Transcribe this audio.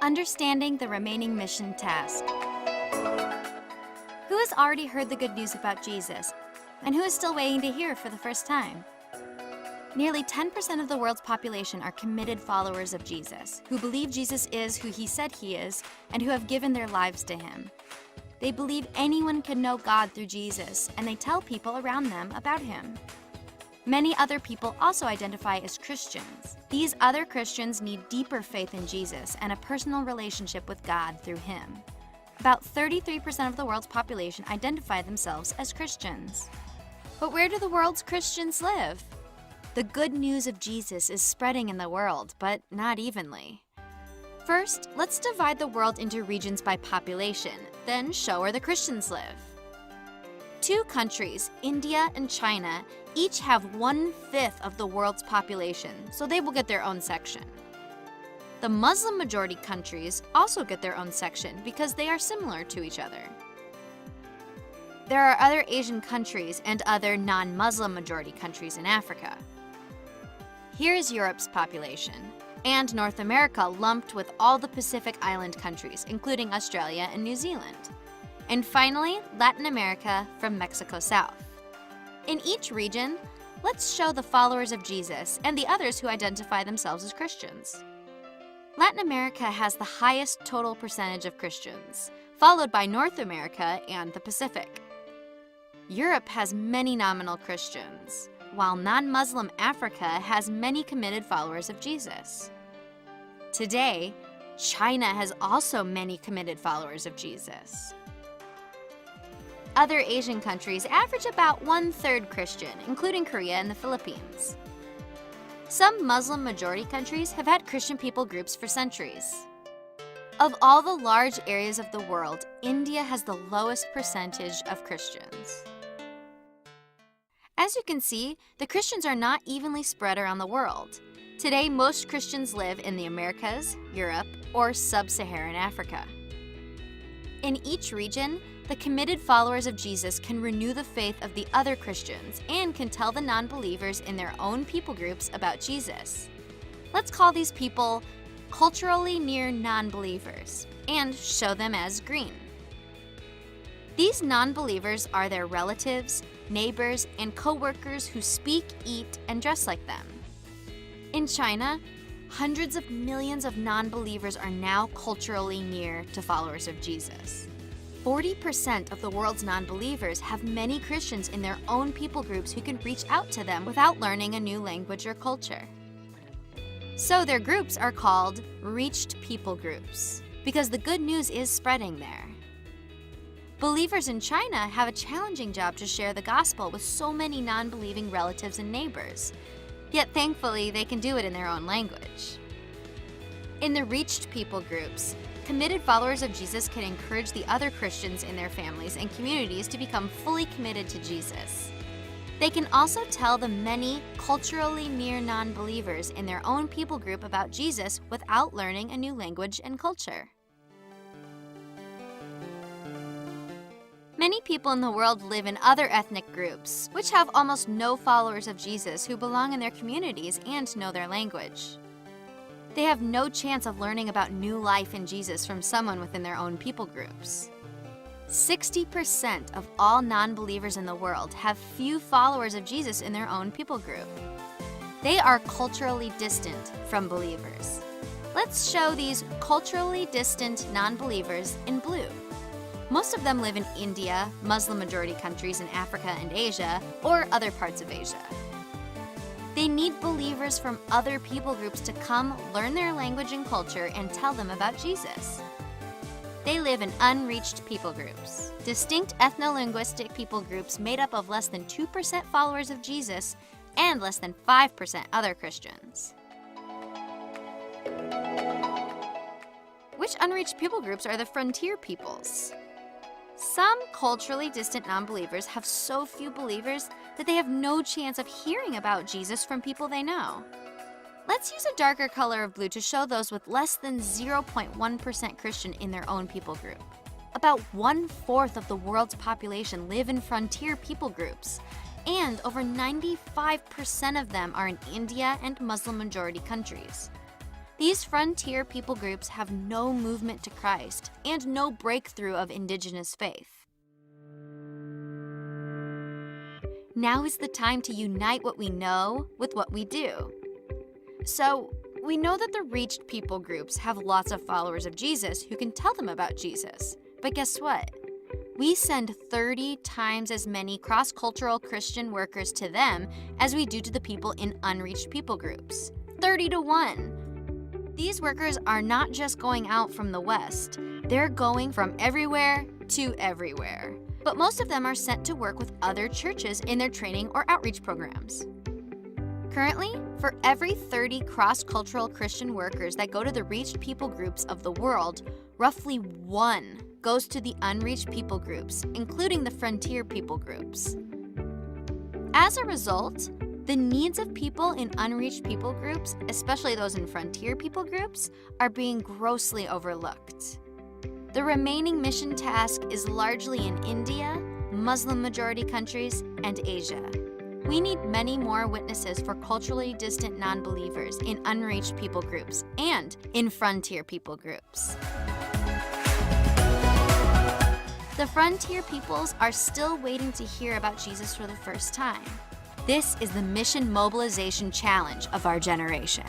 Understanding the remaining mission task. Who has already heard the good news about Jesus, and who is still waiting to hear for the first time? Nearly 10% of the world's population are committed followers of Jesus, who believe Jesus is who he said he is, and who have given their lives to him. They believe anyone can know God through Jesus, and they tell people around them about him. Many other people also identify as Christians. These other Christians need deeper faith in Jesus and a personal relationship with God through him. About 33% of the world's population identify themselves as Christians. But where do the world's Christians live? The good news of Jesus is spreading in the world, but not evenly. First, let's divide the world into regions by population, then show where the Christians live. Two countries, India and China, each have 1/5 of the world's population, so they will get their own section. The Muslim-majority countries also get their own section because they are similar to each other. There are other Asian countries and other non-Muslim majority countries in Africa. Here is Europe's population, and North America lumped with all the Pacific Island countries, including Australia and New Zealand. And finally, Latin America from Mexico south. In each region, let's show the followers of Jesus and the others who identify themselves as Christians. Latin America has the highest total percentage of Christians, followed by North America and the Pacific. Europe has many nominal Christians, while non-Muslim Africa has many committed followers of Jesus. Today, China has also many committed followers of Jesus. Other Asian countries average about 1/3 Christian, including Korea and the Philippines. Some Muslim-majority countries have had Christian people groups for centuries. Of all the large areas of the world, India has the lowest percentage of Christians. As you can see, the Christians are not evenly spread around the world. Today, most Christians live in the Americas, Europe, or Sub-Saharan Africa. In each region, the committed followers of Jesus can renew the faith of the other Christians and can tell the non-believers in their own people groups about Jesus. Let's call these people culturally near non-believers and show them as green. These non-believers are their relatives, neighbors, and co-workers who speak, eat, and dress like them. In China, hundreds of millions of non-believers are now culturally near to followers of Jesus. 40% of the world's non-believers have many Christians in their own people groups who can reach out to them without learning a new language or culture. So their groups are called reached people groups, because the good news is spreading there. Believers in China have a challenging job to share the gospel with so many non-believing relatives and neighbors, yet thankfully they can do it in their own language. In the reached people groups, committed followers of Jesus can encourage the other Christians in their families and communities to become fully committed to Jesus. They can also tell the many culturally near non-believers in their own people group about Jesus without learning a new language and culture. Many people in the world live in other ethnic groups, which have almost no followers of Jesus who belong in their communities and know their language. They have no chance of learning about new life in Jesus from someone within their own people groups. 60% of all non-believers in the world have few followers of Jesus in their own people group. They are culturally distant from believers. Let's show these culturally distant non-believers in blue. Most of them live in India, Muslim-majority countries in Africa and Asia, or other parts of Asia. They need believers from other people groups to come, learn their language and culture, and tell them about Jesus. They live in unreached people groups, distinct ethno-linguistic people groups made up of less than 2% followers of Jesus and less than 5% other Christians. Which unreached people groups are the frontier peoples? Some culturally distant non-believers have so few believers that they have no chance of hearing about Jesus from people they know. Let's use a darker color of blue to show those with less than 0.1% Christian in their own people group. About 1/4 of the world's population live in frontier people groups, and over 95% of them are in India and Muslim-majority countries. These frontier people groups have no movement to Christ and no breakthrough of indigenous faith. Now is the time to unite what we know with what we do. So, we know that the reached people groups have lots of followers of Jesus who can tell them about Jesus. But guess what? We send 30 times as many cross-cultural Christian workers to them as we do to the people in unreached people groups. 30 to 1. These workers are not just going out from the West. They're going from everywhere to everywhere. But most of them are sent to work with other churches in their training or outreach programs. Currently, for every 30 cross-cultural Christian workers that go to the reached people groups of the world, roughly 1 goes to the unreached people groups, including the frontier people groups. As a result, the needs of people in unreached people groups, especially those in frontier people groups, are being grossly overlooked. The remaining mission task is largely in India, Muslim-majority countries, and Asia. We need many more witnesses for culturally distant non-believers in unreached people groups and in frontier people groups. The frontier peoples are still waiting to hear about Jesus for the first time. This is the mission mobilization challenge of our generation.